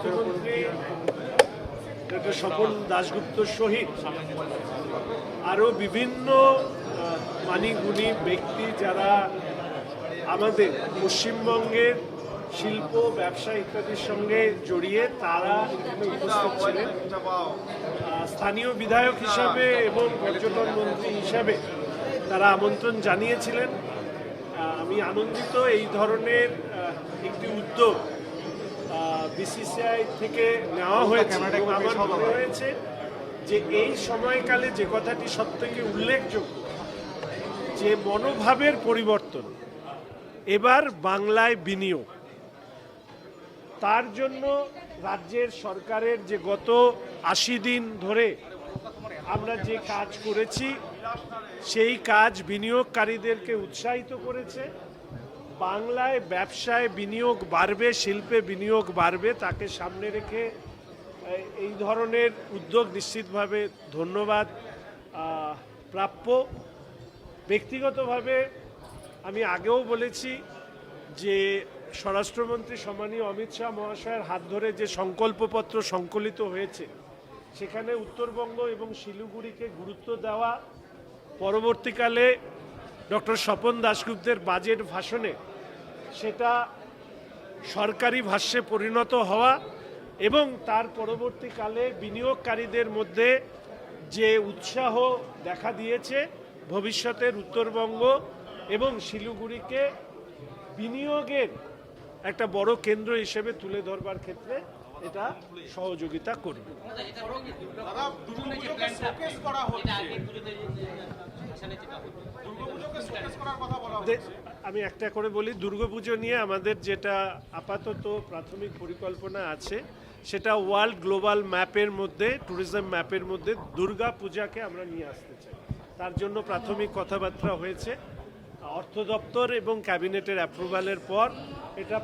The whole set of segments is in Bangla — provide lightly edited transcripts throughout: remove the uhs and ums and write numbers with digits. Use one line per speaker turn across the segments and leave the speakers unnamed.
অর্থমন্ত্রী ডক্টর স্বপন দাশগুপ্ত সহিত আরও বিভিন্ন মানিগুণী ব্যক্তি যারা আমাদের পশ্চিমবঙ্গের শিল্প ব্যবসা ইত্যাদির সঙ্গে জড়িয়ে তারা এখানে উপস্থিত ছিলেন। স্থানীয় বিধায়ক হিসাবে এবং পর্যটন মন্ত্রী হিসাবে তারা আমন্ত্রণ জানিয়েছিলেন। আমি আনন্দিত এই ধরনের একটি উদ্যোগ বিসিসিআই থেকে নেওয়া হয়েছে এবং আমার মনে হয়েছে যে এই সময়কালে যে কথাটি সবথেকে উল্লেখযোগ্য যে মনোভাবের পরিবর্তন, এবার বাংলায় বিনিয়োগ, তার জন্য রাজ্যের সরকারের যে গত ৮০ দিন ধরে আমরা যে কাজ করেছি সেই কাজ বিনিয়োগকারীদেরকে উৎসাহিত করেছে। বাংলায় ব্যবসায় বিনিয়োগ বাড়বে, শিল্পে বিনিয়োগ বাড়বে, তাকে সামনে রেখে এই ধরনের উদ্যোগ নিশ্চিতভাবে ধন্যবাদ প্রাপ্য। ব্যক্তিগতভাবে আমি আগেও বলেছি যে স্বরাষ্ট্রমন্ত্রী সম্মানীয় অমিত শাহ মহাশয়ের হাত ধরে যে সংকল্পপত্র সংকলিত হয়েছে সেখানে উত্তরবঙ্গ এবং শিলিগুড়িকে গুরুত্ব দেওয়া, পরবর্তীকালে ডক্টর স্বপন দাশগুপ্তের বাজেট ভাষণে সেটা সরকারি ভাষ্যে পরিণত হওয়া এবং তার পরবর্তীকালে বিনিয়োগকারীদের মধ্যে যে উৎসাহ দেখা দিয়েছে ভবিষ্যতের উত্তরবঙ্গ এবং শিলিগুড়িকে বিনিয়োগের একটা বড় কেন্দ্র হিসেবে তুলে ধরবার ক্ষেত্রে এটা সহযোগিতা করবে। আমি একটা করে বলি, দুর্গাপুজো নিয়ে আমাদের যেটা আপাতত প্রাথমিক পরিকল্পনা আছে সেটা ওয়ার্ল্ড গ্লোবাল ম্যাপের মধ্যে, ট্যুরিজম ম্যাপের মধ্যে দুর্গা পূজাকে আমরা নিয়ে আসতে চাই। তার জন্য প্রাথমিক কথাবার্তা হয়েছে। অর্থ দপ্তর এবং ক্যাবিনেটের অ্যাপ্রুভালের পর এটা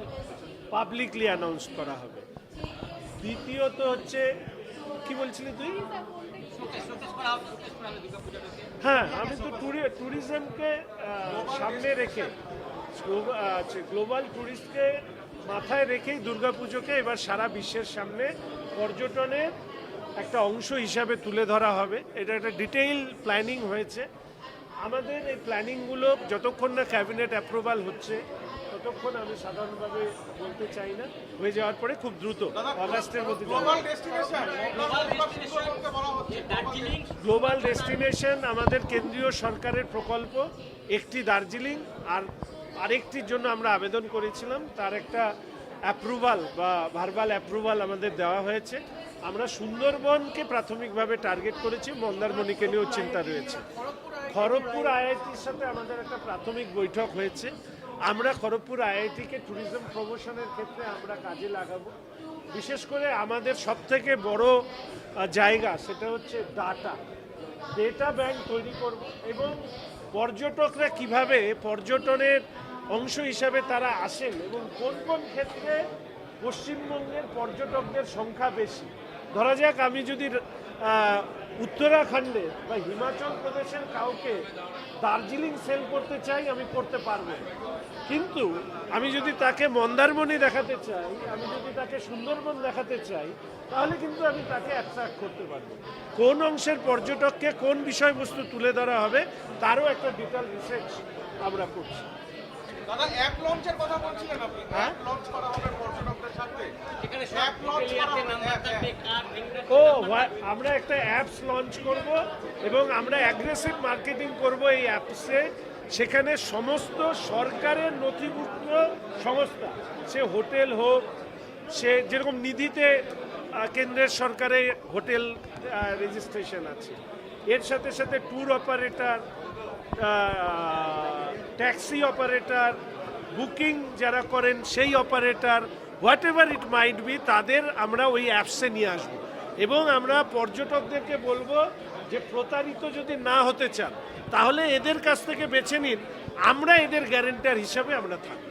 পাবলিকলি অ্যানাউন্স করা হবে। দ্বিতীয়ত হচ্ছে, কি বলছিলি তুই? হ্যাঁ, আমি তো ট্যুরিজমকে সামনে রেখে, গ্লোবাল ট্যুরিস্টকে মাথায় রেখেই দুর্গাপুজোকে এবার সারা বিশ্বের সামনে পর্যটনের একটা অংশ হিসাবে তুলে ধরা হবে। এটা একটা ডিটেইল প্ল্যানিং হয়েছে। আমাদের এই প্ল্যানিংগুলো যতক্ষণ না ক্যাবিনেট অ্যাপ্রুভাল হচ্ছে ততক্ষণ আমি সাধারণভাবে বলতে চাই না। হয়ে যাওয়ার পরে খুব দ্রুত অগাস্টের মধ্যে গ্লোবাল ডেস্টিনেশন আমাদের কেন্দ্রীয় সরকারের প্রকল্প। একটি দার্জিলিং আর আরেকটির জন্য আমরা আবেদন করেছিলাম, তার একটা অ্যাপ্রুভাল বা ভার্বাল অ্যাপ্রুভাল আমাদের দেওয়া হয়েছে। আমরা সুন্দরবনকে প্রাথমিকভাবে টার্গেট করেছি, মন্দারমণিকে নিয়েও চিন্তা রয়েছে। খড়গপুর আইআইটির সাথে আমাদের একটা প্রাথমিক বৈঠক হয়েছে। আমরা খড়গপুর আইআইটিকে ট্যুরিজম প্রমোশনের ক্ষেত্রে আমরা কাজে লাগাবো। বিশেষ করে আমাদের সবথেকে বড় জায়গা সেটা হচ্ছে ডেটা ব্যাংক তৈরি করব এবং পর্যটকরা কিভাবে পর্যটনের অংশ হিসাবে তারা আসেন এবং কোন কোন ক্ষেত্রে পশ্চিমবঙ্গের পর্যটকদের সংখ্যা বেশি। ধরা যাক আমি যদি উত্তরাখণ্ডে বা হিমাচল প্রদেশের কাউকে দার্জিলিং সেল করতে চাই, আমি করতে পারবো, কিন্তু আমি যদি তাকে মন্দারমণি দেখাতে চাই, আমি যদি তাকে সুন্দরবন দেখাতে চাই, তাহলে কিন্তু আমি তাকে অ্যাট্রাক্ট করতে পারবো। কোন অংশের পর্যটককে কোন বিষয়বস্তু তুলে ধরা হবে তারও একটা ডিটেল রিসার্চ আমরা করছি।
দাদা, অ্যাপ লঞ্চের কথা বলছিলেন আপনি, অ্যাপ লঞ্চ করা হবে পর্যটকদের সাথে, এখানে অ্যাপ লঞ্চ করা হবে।
আমরা একটা অ্যাপস লঞ্চ করব এবং আমরা অ্যাগ্রেসিভ মার্কেটিং করব এই অ্যাপসে। সেখানে সমস্ত সরকারের নথিভুক্ত সংস্থা, সে হোটেল হোক, সে যেরকম নিধিতে কেন্দ্রের সরকারের হোটেল রেজিস্ট্রেশন আছে, এর সাথে সাথে tour operator, taxi operator, booking যারা করেন সেই operator, what ever it might be, তাদের আমরা ওই অ্যাপসে নিয়ে আসব এবং আমরা পর্যটকদেরকে বলবো যে প্রতারিত যদি না হতে চান তাহলে এদের কাছ থেকে বেছে নিন, আমরা এদের গ্যারেন্টার হিসাবে আমরা থাকব।